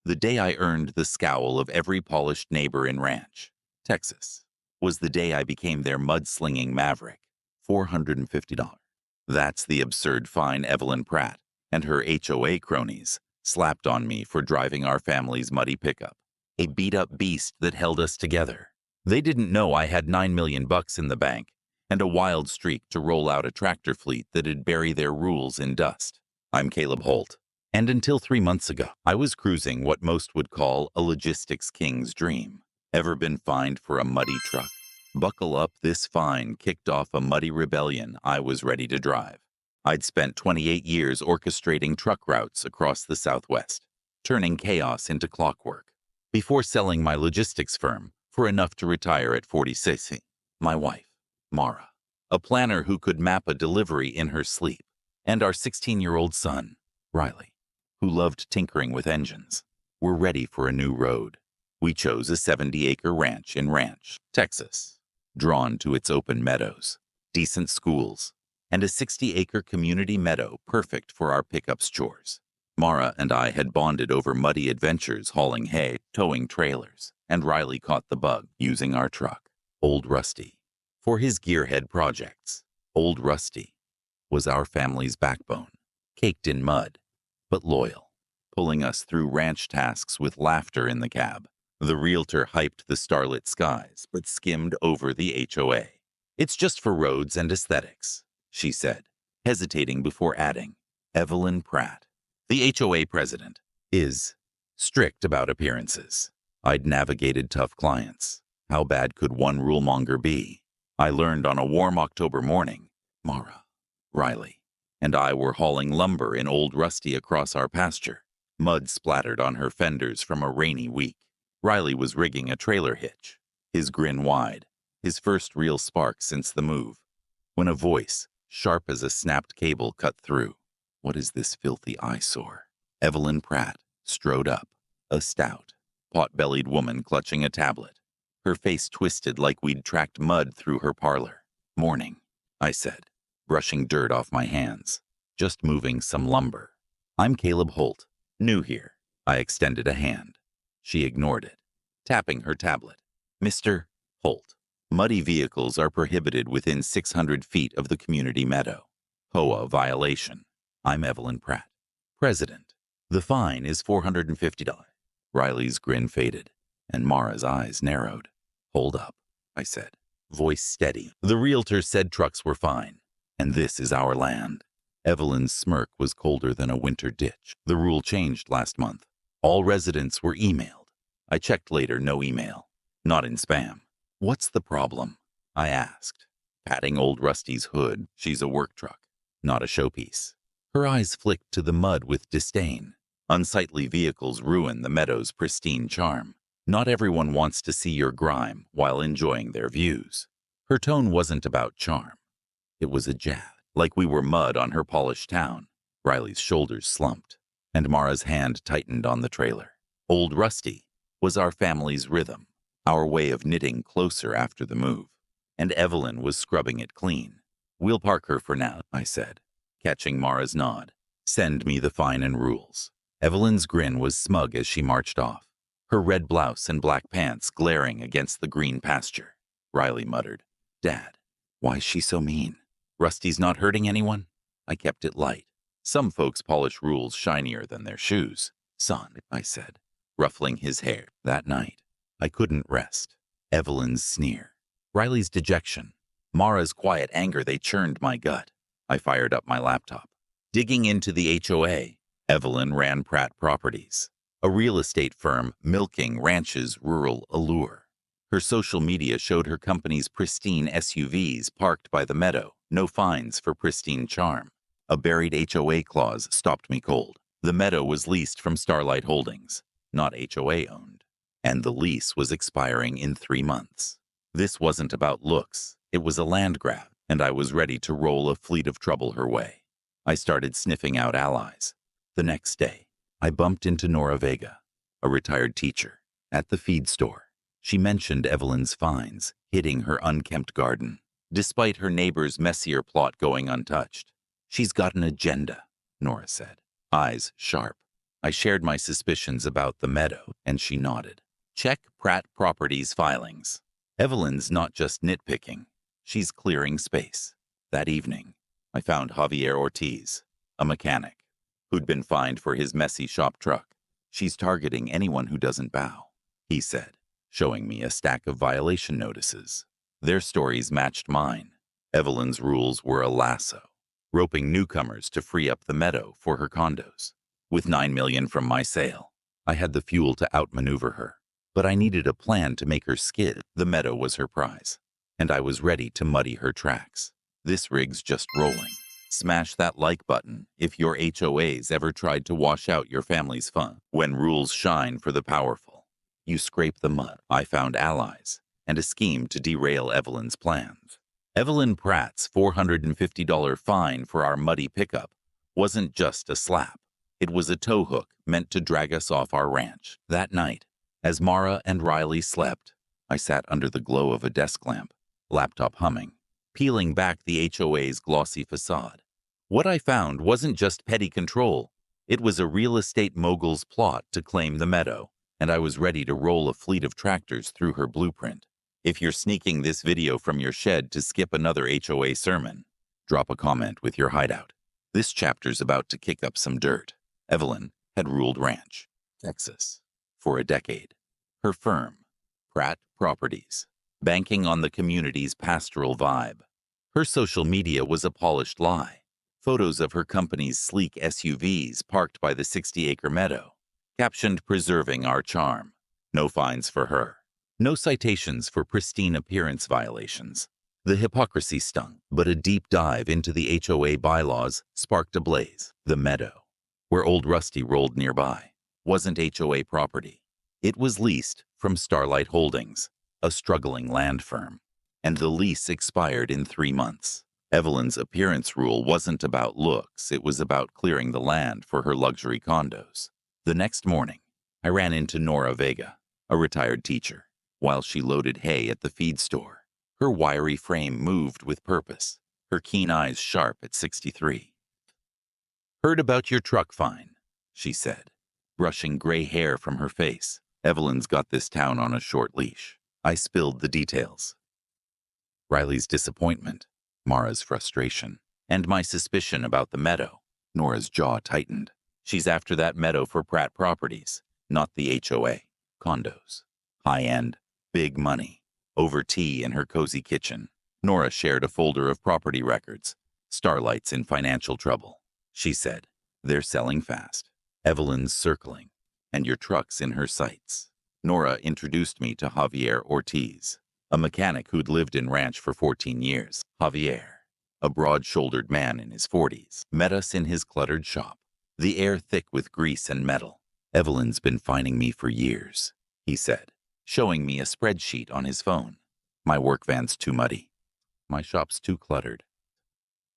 The day I earned the scowl of every polished neighbor in Ranch, Texas, was the day I became their mudslinging maverick. $450. That's the absurd fine Evelyn Pratt and her HOA cronies slapped on me for driving our family's muddy pickup, a beat-up beast that held us together. They didn't know I had $9 million in the bank and a wild streak to roll out a tractor fleet that'd bury their rules in dust. I'm Caleb Holt, and until 3 months ago, I was cruising what most would call a logistics king's dream. Ever been fined for a muddy truck? Buckle up, this fine kicked off a muddy rebellion I was ready to drive. I'd spent 28 years orchestrating truck routes across the Southwest, turning chaos into clockwork, before selling my logistics firm for enough to retire at 46. My wife, Mara, a planner who could map a delivery in her sleep, and our 16-year-old son, Riley, who loved tinkering with engines, were ready for a new road. We chose a 70-acre ranch in Ranch, Texas, drawn to its open meadows, decent schools, and a 60-acre community meadow perfect for our pickup's chores. Mara and I had bonded over muddy adventures hauling hay, towing trailers, and Riley caught the bug using our truck, Old Rusty, for his gearhead projects. Old Rusty was our family's backbone, caked in mud, but loyal, pulling us through ranch tasks with laughter in the cab. The realtor hyped the starlit skies, but skimmed over the HOA. "It's just for roads and aesthetics," she said, hesitating before adding, "Evelyn Pratt, the HOA president, is strict about appearances." I'd navigated tough clients. How bad could one rulemonger be? I learned on a warm October morning, Mara, Riley, and I were hauling lumber in Old Rusty across our pasture. Mud splattered on her fenders from a rainy week. Riley was rigging a trailer hitch, his grin wide, his first real spark since the move, when a voice, sharp as a snapped cable, cut through. "What is this filthy eyesore?" Evelyn Pratt strode up, a stout, pot-bellied woman clutching a tablet, her face twisted like we'd tracked mud through her parlor. "Morning," I said, brushing dirt off my hands, "just moving some lumber." "I'm Caleb Holt, new here." I extended a hand. She ignored it, tapping her tablet. "Mr. Holt, muddy vehicles are prohibited within 600 feet of the community meadow. HOA violation. I'm Evelyn Pratt, president. The fine is $450. Riley's grin faded, and Mara's eyes narrowed. "Hold up," I said, voice steady. "The realtor said trucks were fine, and this is our land." Evelyn's smirk was colder than a winter ditch. "The rule changed last month. All residents were emailed." I checked later, no email. Not in spam. "What's the problem?" I asked, patting Old Rusty's hood. "She's a work truck, not a showpiece." Her eyes flicked to the mud with disdain. "Unsightly vehicles ruin the meadow's pristine charm. Not everyone wants to see your grime while enjoying their views." Her tone wasn't about charm. It was a jab, like we were mud on her polished town. Riley's shoulders slumped, and Mara's hand tightened on the trailer. Old Rusty was our family's rhythm, our way of knitting closer after the move, and Evelyn was scrubbing it clean. "We'll park her for now," I said, catching Mara's nod. "Send me the fine and rules." Evelyn's grin was smug as she marched off, her red blouse and black pants glaring against the green pasture. Riley muttered, "Dad, why's she so mean? Rusty's not hurting anyone?" I kept it light. "Some folks polish rules shinier than their shoes, son," I said, ruffling his hair. That night, I couldn't rest. Evelyn's sneer, Riley's dejection, Mara's quiet anger, they churned my gut. I fired up my laptop. Digging into the HOA, Evelyn ran Pratt Properties, a real estate firm milking Ranch's rural allure. Her social media showed her company's pristine SUVs parked by the meadow, no fines for pristine charm. A buried HOA clause stopped me cold. The meadow was leased from Starlight Holdings, not HOA owned, and the lease was expiring in 3 months. This wasn't about looks, it was a land grab, and I was ready to roll a fleet of trouble her way. I started sniffing out allies. The next day, I bumped into Nora Vega, a retired teacher, at the feed store. She mentioned Evelyn's fines hitting her unkempt garden, despite her neighbor's messier plot going untouched. "She's got an agenda," Nora said, eyes sharp. I shared my suspicions about the Meadow, and she nodded. Check Pratt Properties filings. Evelyn's not just nitpicking. She's clearing space. That evening, I found Javier Ortiz, a mechanic, who'd been fined for his messy shop truck. She's targeting anyone who doesn't bow, he said, showing me a stack of violation notices. Their stories matched mine. Evelyn's rules were a lasso, roping newcomers to free up the Meadow for her condos. With $9 million from my sale, I had the fuel to outmaneuver her. But I needed a plan to make her skid. The Meadow was her prize, and I was ready to muddy her tracks. This rig's just rolling. Smash that like button if your HOAs ever tried to wash out your family's fun. When rules shine for the powerful, you scrape the mud. I found allies and a scheme to derail Evelyn's plans. Evelyn Pratt's $450 fine for our muddy pickup wasn't just a slap. It was a tow hook meant to drag us off our ranch. That night, as Mara and Riley slept, I sat under the glow of a desk lamp, laptop humming, peeling back the HOA's glossy facade. What I found wasn't just petty control. It was a real estate mogul's plot to claim the Meadow, and I was ready to roll a fleet of tractors through her blueprint. If you're sneaking this video from your shed to skip another HOA sermon, drop a comment with your hideout. This chapter's about to kick up some dirt. Evelyn had ruled Ranch, Texas, for a decade. Her firm, Pratt Properties, banking on the community's pastoral vibe. Her social media was a polished lie. Photos of her company's sleek SUVs parked by the 60-acre meadow, captioned "Preserving Our Charm." No fines for her. No citations for pristine appearance violations. The hypocrisy stung, but a deep dive into the HOA bylaws sparked a blaze. The Meadow, where Old Rusty rolled nearby, wasn't HOA property. It was leased from Starlight Holdings, a struggling land firm, and the lease expired in 3 months. Evelyn's appearance rule wasn't about looks, it was about clearing the land for her luxury condos. The next morning, I ran into Nora Vega, a retired teacher, while she loaded hay at the feed store. Her wiry frame moved with purpose, her keen eyes sharp at 63. "Heard about your truck fine," she said, brushing gray hair from her face. "Evelyn's got this town on a short leash." I spilled the details. Riley's disappointment, Mara's frustration, and my suspicion about the Meadow. Nora's jaw tightened. She's after that Meadow for Pratt Properties, not the HOA. Condos. High-end, big money. Over tea in her cozy kitchen, Nora shared a folder of property records. "Starlight's in financial trouble," she said. "They're selling fast. Evelyn's circling, and your truck's in her sights." Nora introduced me to Javier Ortiz, a mechanic who'd lived in Ranch for 14 years. Javier, a broad-shouldered man in his 40s, met us in his cluttered shop, the air thick with grease and metal. "Evelyn's been fining me for years," he said, showing me a spreadsheet on his phone. "My work van's too muddy. My shop's too cluttered.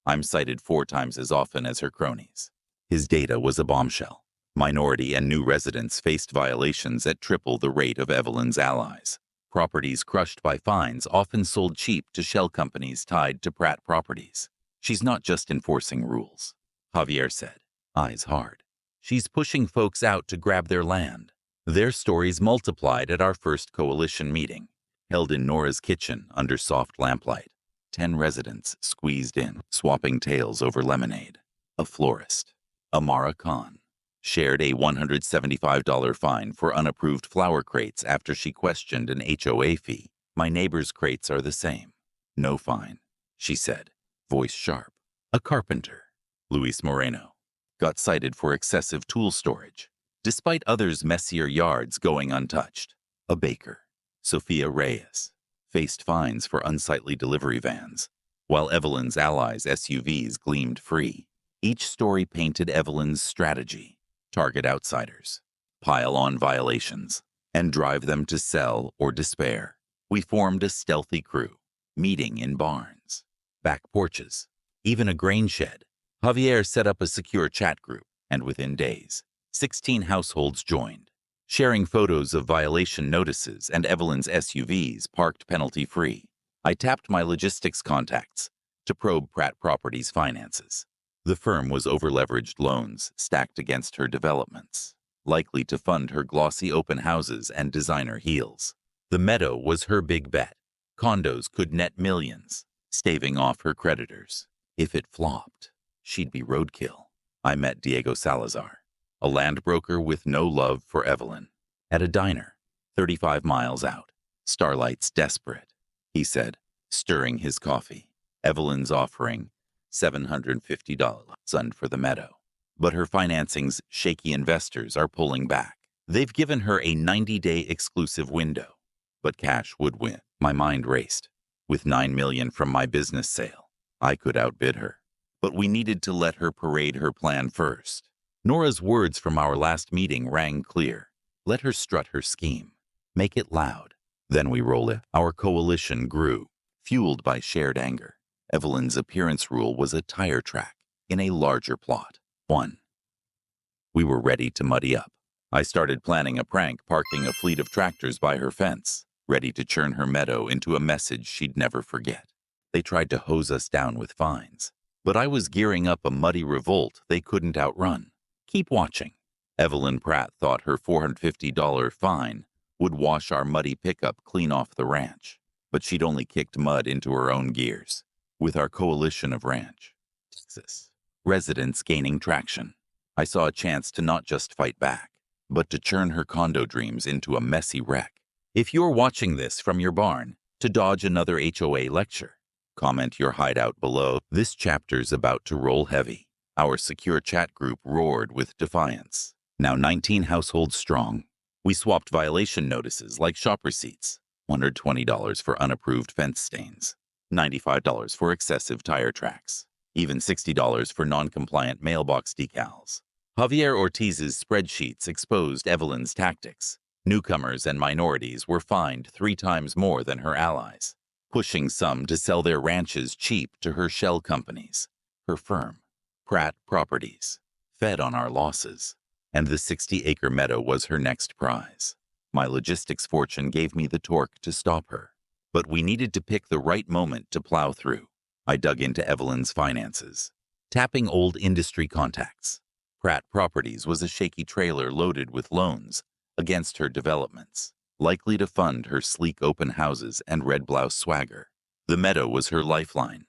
I'm cited 4 times as often as her cronies." His data was a bombshell. Minority and new residents faced violations at triple the rate of Evelyn's allies. Properties crushed by fines often sold cheap to shell companies tied to Pratt Properties. "She's not just enforcing rules," Javier said, eyes hard. "She's pushing folks out to grab their land." Their stories multiplied at our first coalition meeting, held in Nora's kitchen under soft lamplight. 10 residents squeezed in, swapping tales over lemonade. A florist, Amara Khan, shared a $175 fine for unapproved flower crates after she questioned an HOA fee. "My neighbor's crates are the same. No fine," she said, voice sharp. A carpenter, Luis Moreno, got cited for excessive tool storage, despite others' messier yards going untouched. A baker, Sofia Reyes, faced fines for unsightly delivery vans, while Evelyn's allies' SUVs gleamed free. Each story painted Evelyn's strategy: target outsiders, pile on violations, and drive them to sell or despair. We formed a stealthy crew, meeting in barns, back porches, even a grain shed. Javier set up a secure chat group, and within days, 16 households joined, sharing photos of violation notices and Evelyn's SUVs parked penalty-free. I tapped my logistics contacts to probe Pratt Properties' finances. The firm was overleveraged loans stacked against her developments, likely to fund her glossy open houses and designer heels. The Meadow was her big bet. Condos could net millions, staving off her creditors. If it flopped, she'd be roadkill. I met Diego Salazar, a land broker with no love for Evelyn, at a diner 35 miles out. Starlight's desperate, he said, stirring his coffee. Evelyn's offering $750 for the Meadow, but her financing's shaky investors are pulling back. They've given her a 90-day exclusive window, but cash would win. My mind raced. With $9 million from my business sale, I could outbid her. But we needed to let her parade her plan first. Nora's words from our last meeting rang clear. Let her strut her scheme. Make it loud. Then we roll it. Our coalition grew, fueled by shared anger. Evelyn's appearance rule was a tire track in a larger plot. 1. We were ready to muddy up. I started planning a prank, parking a fleet of tractors by her fence, ready to churn her Meadow into a message she'd never forget. They tried to hose us down with fines, but I was gearing up a muddy revolt they couldn't outrun. Keep watching. Evelyn Pratt thought her $450 fine would wash our muddy pickup clean off the ranch, but she'd only kicked mud into her own gears. With our coalition of ranch, Texas residents gaining traction, I saw a chance to not just fight back, but to churn her condo dreams into a messy wreck. If you're watching this from your barn to dodge another HOA lecture, comment your hideout below. This chapter's about to roll heavy. Our secure chat group roared with defiance. Now 19 households strong. We swapped violation notices like shop receipts, $120 for unapproved fence stains, $95 for excessive tire tracks, even $60 for non-compliant mailbox decals. Javier Ortiz's spreadsheets exposed Evelyn's tactics. Newcomers and minorities were fined 3 times more than her allies, pushing some to sell their ranches cheap to her shell companies. Her firm, Pratt Properties, fed on our losses, and the 60-acre Meadow was her next prize. My logistics fortune gave me the torque to stop her, but we needed to pick the right moment to plow through. I dug into Evelyn's finances, tapping old industry contacts. Pratt Properties was a shaky trailer loaded with loans against her developments, likely to fund her sleek open houses and red blouse swagger. The Meadow was her lifeline.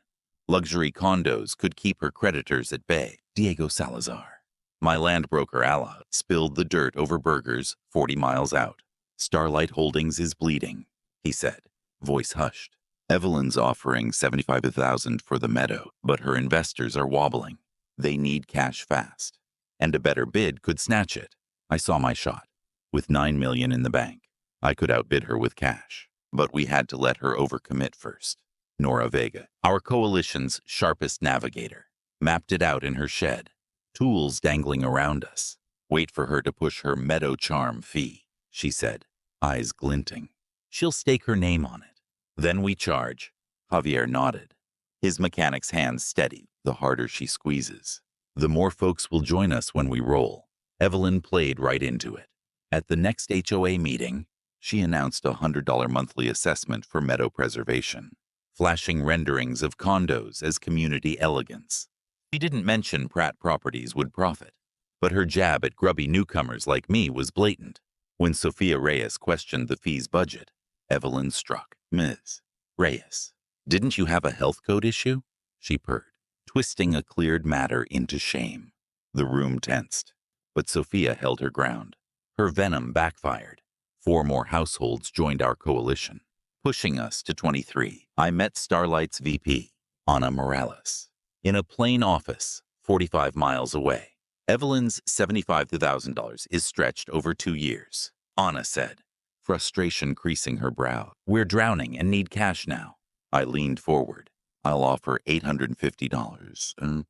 Luxury condos could keep her creditors at bay. Diego Salazar, my land broker ally, spilled the dirt over burgers 40 miles out. Starlight Holdings is bleeding, he said, voice hushed. Evelyn's offering $75,000 for the Meadow, but her investors are wobbling. They need cash fast, and a better bid could snatch it. I saw my shot. With $9 million in the bank, I could outbid her with cash, but we had to let her overcommit first. Nora Vega, our coalition's sharpest navigator, mapped it out in her shed, tools dangling around us. Wait for her to push her Meadow charm fee, she said, eyes glinting. She'll stake her name on it. Then we charge. Javier nodded, his mechanic's hands steady. The harder she squeezes, the more folks will join us when we roll. Evelyn played right into it. At the next HOA meeting, she announced a $100 monthly assessment for Meadow preservation, flashing renderings of condos as community elegance. She didn't mention Pratt Properties would profit, but her jab at grubby newcomers like me was blatant. When Sofia Reyes questioned the fee's budget, Evelyn struck. Ms. Reyes, didn't you have a health code issue? She purred, twisting a cleared matter into shame. The room tensed, but Sofia held her ground. Her venom backfired. 4 more households joined our coalition, pushing us to 23. I met Starlight's VP, Ana Morales, in a plain office 45 miles away. Evelyn's $75,000 is stretched over 2 years, Ana said, frustration creasing her brow. We're drowning and need cash now. I leaned forward. I'll offer $850,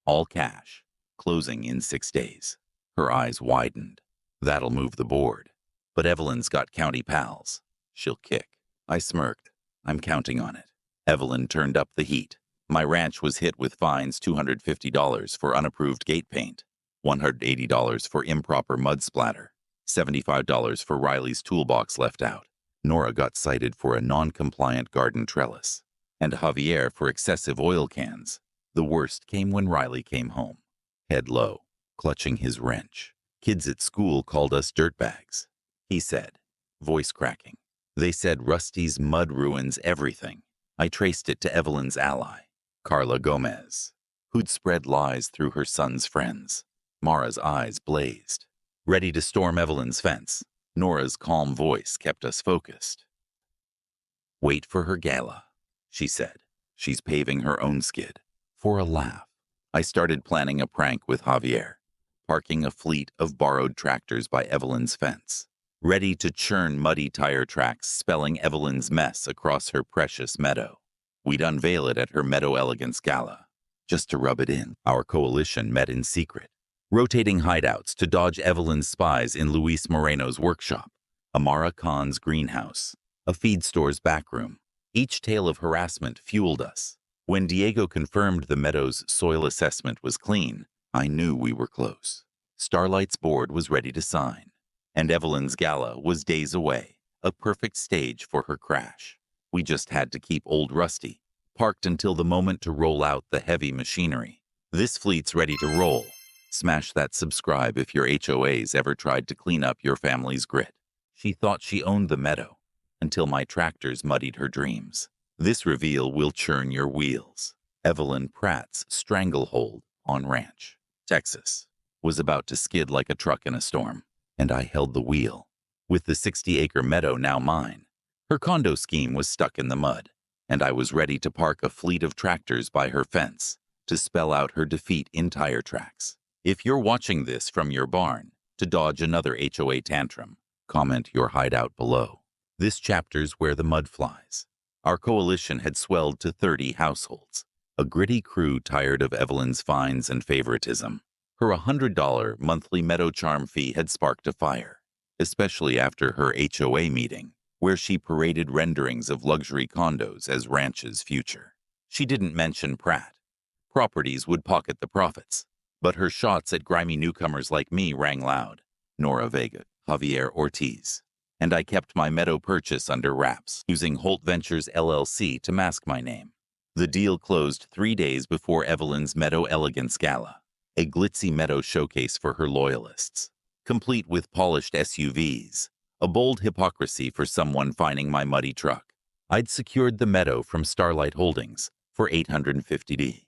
all cash, closing in 6 days. Her eyes widened. That'll move the board. But Evelyn's got county pals. She'll kick. I smirked. I'm counting on it. Evelyn turned up the heat. My ranch was hit with fines $250 for unapproved gate paint, $180 for improper mud splatter, $75 for Riley's toolbox left out. Nora got cited for a non-compliant garden trellis, and Javier for excessive oil cans. The worst came when Riley came home, head low, clutching his wrench. Kids at school called us dirtbags, he said, voice cracking. They said Rusty's mud ruins everything. I traced it to Evelyn's ally, Carla Gomez, who'd spread lies through her son's friends. Mara's eyes blazed, ready to storm Evelyn's fence. Nora's calm voice kept us focused. Wait for her gala, she said. She's paving her own skid. For a laugh, I started planning a prank with Javier, parking a fleet of borrowed tractors by Evelyn's fence, ready to churn muddy tire tracks spelling Evelyn's mess across her precious meadow. We'd unveil it at her Meadow Elegance Gala. Just to rub it in, our coalition met in secret, rotating hideouts to dodge Evelyn's spies in Luis Moreno's workshop, Amara Khan's greenhouse, a feed store's backroom. Each tale of harassment fueled us. When Diego confirmed the Meadow's soil assessment was clean, I knew we were close. Starlight's board was ready to sign, and Evelyn's gala was days away, a perfect stage for her crash. We just had to keep old Rusty parked until the moment to roll out the heavy machinery. This fleet's ready to roll. Smash that subscribe if your HOAs ever tried to clean up your family's grit. She thought she owned the meadow, until my tractors muddied her dreams. This reveal will churn your wheels. Evelyn Pratt's stranglehold on Ranch, Texas, was about to skid like a truck in a storm, and I held the wheel. With the 60-acre meadow now mine, her condo scheme was stuck in the mud, and I was ready to park a fleet of tractors by her fence to spell out her defeat in tire tracks. If you're watching this from your barn to dodge another HOA tantrum, comment your hideout below. This chapter's where the mud flies. Our coalition had swelled to 30 households, a gritty crew tired of Evelyn's fines and favoritism. Her $100 monthly Meadow Charm fee had sparked a fire, especially after her HOA meeting, where she paraded renderings of luxury condos as Ranch's future. She didn't mention Pratt. Properties would pocket the profits, but her shots at grimy newcomers like me rang loud. Nora Vega, Javier Ortiz. And I kept my Meadow purchase under wraps, using Holt Ventures LLC to mask my name. The deal closed 3 days before Evelyn's Meadow Elegance Gala, a glitzy Meadow showcase for her loyalists, complete with polished SUVs, a bold hypocrisy for someone finding my muddy truck. I'd secured the Meadow from Starlight Holdings for $850.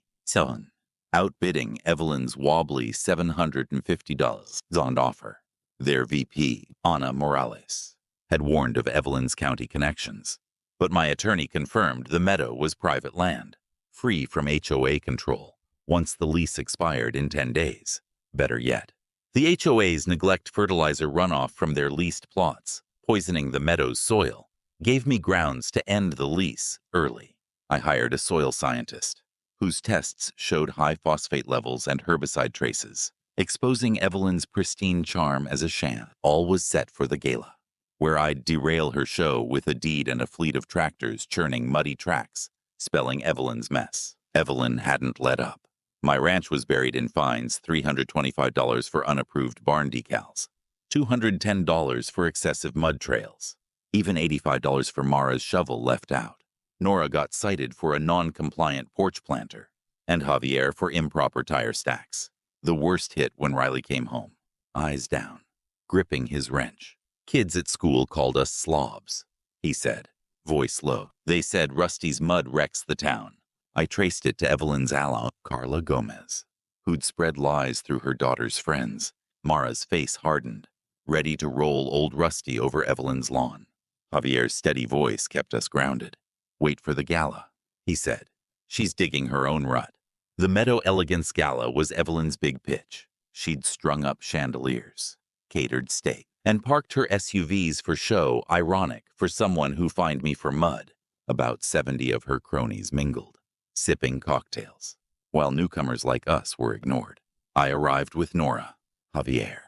Outbidding Evelyn's wobbly $750 on offer. Their VP, Ana Morales, had warned of Evelyn's county connections, but my attorney confirmed the meadow was private land, free from HOA control, once the lease expired in 10 days. Better yet, the HOAs neglect fertilizer runoff from their leased plots, poisoning the meadow's soil, gave me grounds to end the lease early. I hired a soil scientist, whose tests showed high phosphate levels and herbicide traces, exposing Evelyn's pristine charm as a sham. All was set for the gala, where I'd derail her show with a deed and a fleet of tractors churning muddy tracks, spelling Evelyn's mess. Evelyn hadn't let up. My ranch was buried in fines, $325 for unapproved barn decals, $210 for excessive mud trails, even $85 for Mara's shovel left out. Nora got cited for a non-compliant porch planter, and Javier for improper tire stacks. The worst hit when Riley came home, eyes down, gripping his wrench. Kids at school called us slobs, he said, voice low. They said Rusty's mud wrecks the town. I traced it to Evelyn's ally, Carla Gomez, who'd spread lies through her daughter's friends. Mara's face hardened, ready to roll old Rusty over Evelyn's lawn. Javier's steady voice kept us grounded. Wait for the gala, he said. She's digging her own rut. The Meadow Elegance Gala was Evelyn's big pitch. She'd strung up chandeliers, catered steak, and parked her SUVs for show, ironic for someone who fined me for mud. About 70 of her cronies mingled, sipping cocktails, while newcomers like us were ignored. I arrived with Nora, Javier,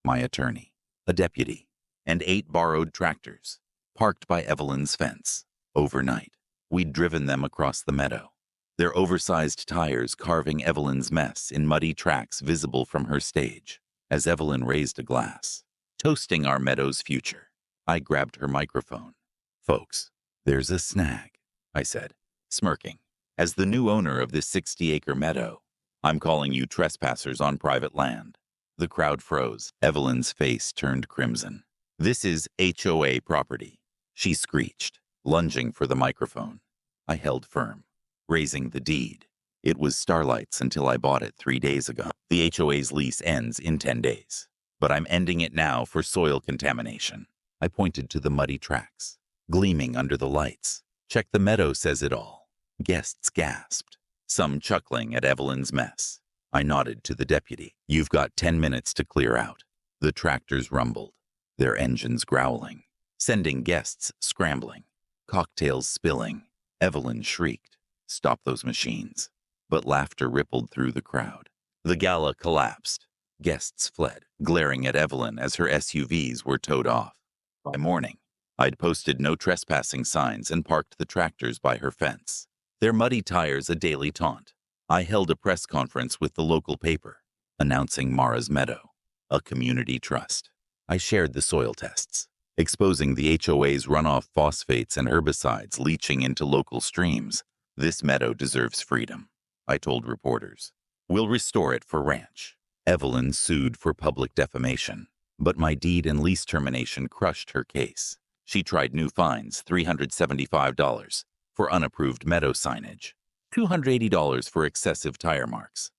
my attorney, a deputy, and 8 borrowed tractors, parked by Evelyn's fence. Overnight, we'd driven them across the meadow, their oversized tires carving Evelyn's mess in muddy tracks visible from her stage. As Evelyn raised a glass, toasting our meadow's future, I grabbed her microphone. Folks, there's a snag, I said, smirking. As the new owner of this 60-acre meadow, I'm calling you trespassers on private land. The crowd froze. Evelyn's face turned crimson. This is HOA property, she screeched, lunging for the microphone. I held firm, raising the deed. It was Starlight's until I bought it 3 days ago. The HOA's lease ends in 10 days, but I'm ending it now for soil contamination. I pointed to the muddy tracks, gleaming under the lights. Check the meadow says it all. Guests gasped, some chuckling at Evelyn's mess. I nodded to the deputy. You've got 10 minutes to clear out. The tractors rumbled, their engines growling, sending guests scrambling, cocktails spilling. Evelyn shrieked, "Stop those machines." But laughter rippled through the crowd. The gala collapsed. Guests fled, glaring at Evelyn as her SUVs were towed off. By morning, I'd posted no trespassing signs and parked the tractors by her fence, their muddy tires a daily taunt. I held a press conference with the local paper, announcing Mara's Meadow, a community trust. I shared the soil tests, exposing the HOA's runoff phosphates and herbicides leaching into local streams. This meadow deserves freedom, I told reporters. We'll restore it for ranch. Evelyn sued for public defamation, but my deed and lease termination crushed her case. She tried new fines, $375 for unapproved meadow signage, $280 for excessive tire marks.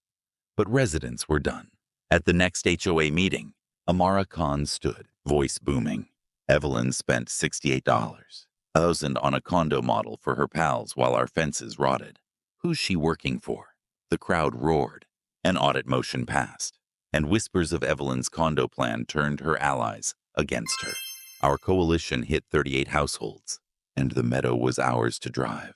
But residents were done. At the next HOA meeting, Amara Khan stood, voice booming. Evelyn spent $68,000 on a condo model for her pals while our fences rotted. Who's she working for? The crowd roared. An audit motion passed, and whispers of Evelyn's condo plan turned her allies against her. Our coalition hit 38 households, and the meadow was ours to drive.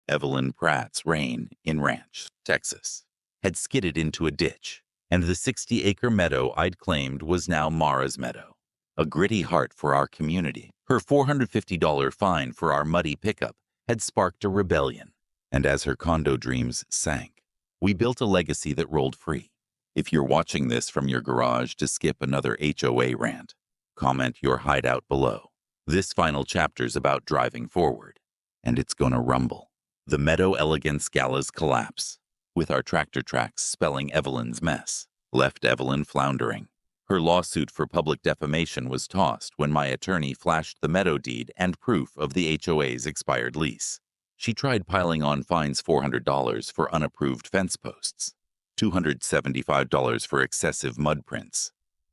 Evelyn Pratt's reign in Ranch, Texas, had skidded into a ditch, and the 60-acre meadow I'd claimed was now Mara's Meadow, a gritty heart for our community. Her $450 fine for our muddy pickup had sparked a rebellion, and as her condo dreams sank, we built a legacy that rolled free. If you're watching this from your garage to skip another HOA rant, comment your hideout below. This final chapter's about driving forward, and it's gonna rumble. The Meadow Elegance Gala's collapse, with our tractor tracks spelling Evelyn's mess, left Evelyn floundering. Her lawsuit for public defamation was tossed when my attorney flashed the meadow deed and proof of the HOA's expired lease. She tried piling on fines, $400 for unapproved fence posts, $275 for excessive mud prints.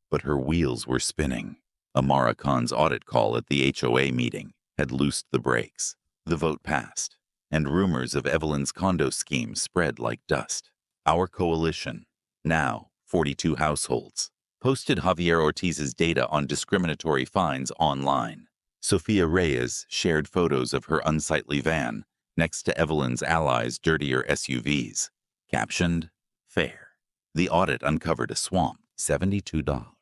But her wheels were spinning. Amara Khan's audit call at the HOA meeting had loosed the brakes. The vote passed, and rumors of Evelyn's condo scheme spread like dust. Our coalition, now 42 households, posted Javier Ortiz's data on discriminatory fines online. Sophia Reyes shared photos of her unsightly van next to Evelyn's allies' dirtier SUVs, captioned, "Fair." The audit uncovered a swamp, $72.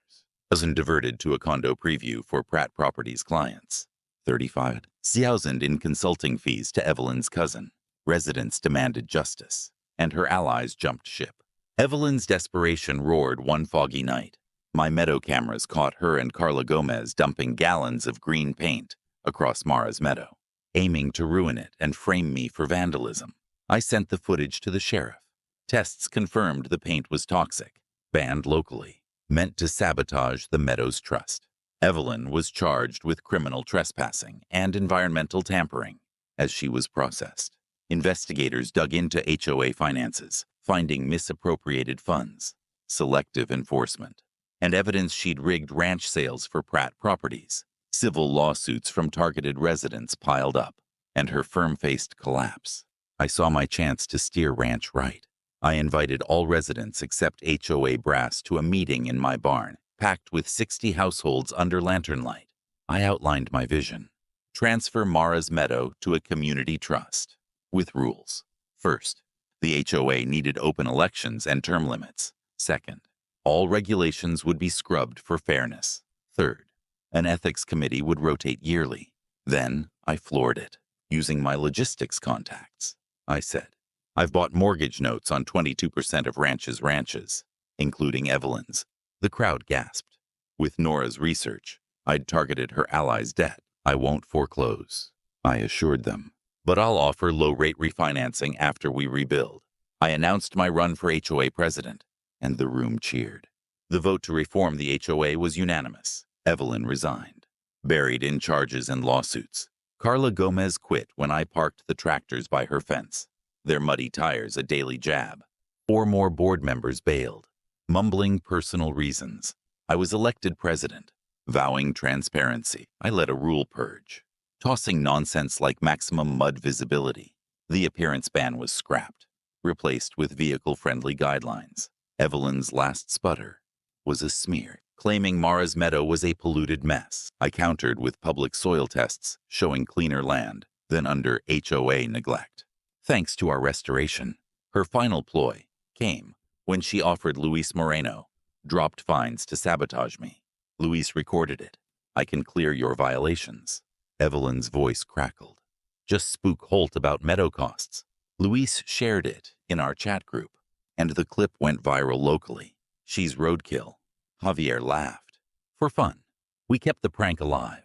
Diverted to a condo preview for Pratt Properties clients, $35,000 in consulting fees to Evelyn's cousin. Residents demanded justice, and her allies jumped ship. Evelyn's desperation roared one foggy night. My meadow cameras caught her and Carla Gomez dumping gallons of green paint across Mara's Meadow, aiming to ruin it and frame me for vandalism. I sent the footage to the sheriff. Tests confirmed the paint was toxic, banned locally, meant to sabotage the meadow's trust. Evelyn was charged with criminal trespassing and environmental tampering as she was processed. Investigators dug into HOA finances, finding misappropriated funds, selective enforcement, and evidence she'd rigged ranch sales for Pratt Properties. Civil lawsuits from targeted residents piled up, and her firm faced collapse. I saw my chance to steer ranch right. I invited all residents except HOA brass to a meeting in my barn, packed with 60 households under lantern light. I outlined my vision. Transfer Mara's Meadow to a community trust, with rules. First, the HOA needed open elections and term limits. Second, all regulations would be scrubbed for fairness. Third, an ethics committee would rotate yearly. Then, I floored it, using my logistics contacts. I said, I've bought mortgage notes on 22% of ranches, including Evelyn's. The crowd gasped. With Nora's research, I'd targeted her allies' debt. I won't foreclose, I assured them. but I'll offer low-rate refinancing after we rebuild. I announced my run for HOA president, and the room cheered. The vote to reform the HOA was unanimous. Evelyn resigned. Buried in charges and lawsuits, Carla Gomez quit when I parked the tractors by her fence, their muddy tires a daily jab. 4 more board members bailed, mumbling personal reasons. I was elected president, vowing transparency. I led a rule purge, tossing nonsense like maximum mud visibility. The appearance ban was scrapped, replaced with vehicle-friendly guidelines. Evelyn's last sputter was a smear, claiming Mara's Meadow was a polluted mess. I countered with public soil tests showing cleaner land than under HOA neglect. Thanks to our restoration, her final ploy came when she offered Luis Moreno dropped fines to sabotage me. Luis recorded it. I can clear your violations. Evelyn's voice crackled. Just spook Holt about Meadow costs. Luis shared it in our chat group, and the clip went viral locally. She's roadkill. Javier laughed. For fun, we kept the prank alive.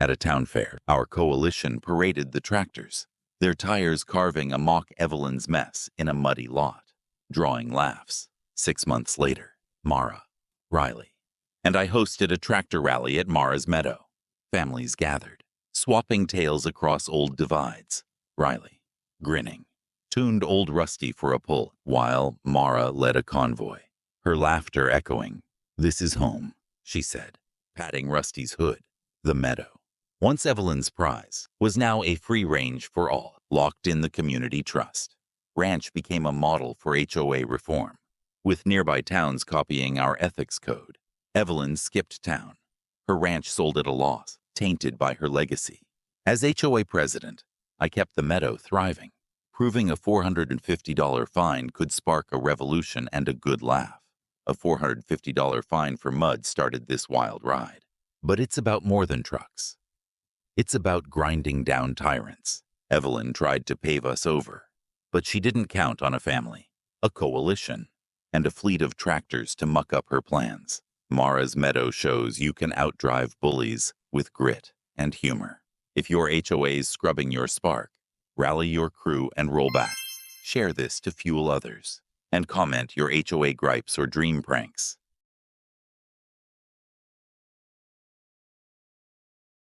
At a town fair, our coalition paraded the tractors, their tires carving a mock Evelyn's mess in a muddy lot, drawing laughs. 6 months later, Mara, Riley, and I hosted a tractor rally at Mara's Meadow. Families gathered, swapping tales across old divides. Riley, grinning, tuned old Rusty for a pull, while Mara led a convoy, her laughter echoing. "This is home," she said, patting Rusty's hood. The Meadow, once Evelyn's prize, was now a free range for all, locked in the community trust. Ranch became a model for HOA reform, with nearby towns copying our ethics code. Evelyn skipped town. Her ranch sold at a loss, tainted by her legacy. As HOA president, I kept the Meadow thriving, proving a $450 fine could spark a revolution and a good laugh. A $450 fine for mud started this wild ride. But it's about more than trucks. It's about grinding down tyrants. Evelyn tried to pave us over, but she didn't count on a family, a coalition, and a fleet of tractors to muck up her plans. Mara's Meadow shows you can outdrive bullies with grit and humor. If your HOA's scrubbing your spark, rally your crew and roll back. Share this to fuel others. And comment your HOA gripes or dream pranks.